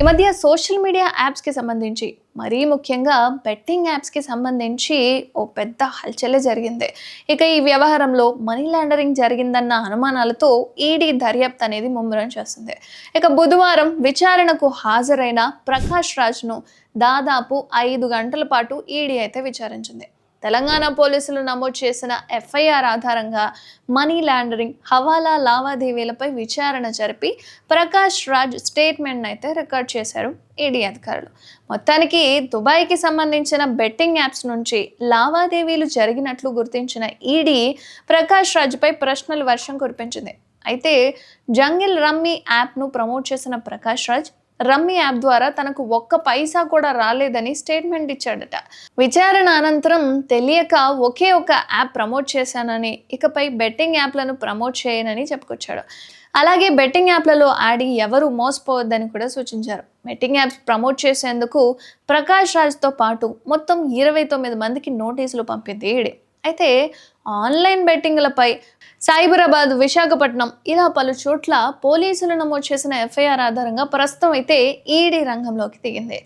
ఈ మధ్య social media యాప్స్కి సంబంధించి మరీ ముఖ్యంగా బెట్టింగ్ యాప్స్కి సంబంధించి ఓ పెద్ద హల్చలే జరిగింది. ఇక ఈ వ్యవహారంలో మనీ లాండరింగ్ జరిగిందన్న అనుమానాలతో ఈడీ దర్యాప్తు అనేది ముమ్మరం చేస్తుంది. ఇక బుధవారం విచారణకు హాజరైన ప్రకాష్ రాజ్ను దాదాపు 5 గంటల పాటు ఈడీ అయితే విచారించింది. తెలంగాణ పోలీసులు నమోదు చేసిన ఎఫ్ఐఆర్ ఆధారంగా మనీ లాండరింగ్, హవాలా లావాదేవీలపై విచారణ జరిపి ప్రకాష్ రాజ్ స్టేట్మెంట్ అయితే రికార్డ్ చేశారు ఈడీ అధికారులు. మొత్తానికి దుబాయ్కి సంబంధించిన బెట్టింగ్ యాప్స్ నుంచి లావాదేవీలు జరిగినట్లు గుర్తించిన ఈడీ ప్రకాష్ రాజ్పై ప్రశ్నల వర్షం కురిపించింది. అయితే జంగిల్ రమ్మీ యాప్ను ప్రమోట్ చేసిన ప్రకాష్ రాజ్ రమ్మీ యాప్ ద్వారా తనకు ఒక్క పైసా కూడా రాలేదని స్టేట్మెంట్ ఇచ్చాడట. విచారణ అనంతరం తెలియక ఒకే ఒక యాప్ ప్రమోట్ చేశానని, ఇకపై బెట్టింగ్ యాప్లను ప్రమోట్ చేయనని చెప్పుకొచ్చాడు. అలాగే బెట్టింగ్ యాప్లలో ఆడి ఎవరు మోసపోవద్దని కూడా సూచించారు. బెట్టింగ్ యాప్స్ ప్రమోట్ చేసేందుకు ప్రకాష్ రాజ్తో పాటు మొత్తం 29 మందికి నోటీసులు పంపింది ఈడీ. అయితే ఆన్లైన్ బెట్టింగ్లపై సైబరాబాద్, విశాఖపట్నం ఇలా పలు చోట్ల పోలీసులు నమోదు చేసిన ఎఫ్ఐఆర్ ఆధారంగా ప్రస్తుతం అయితే ఈడీ రంగంలోకి దిగింది.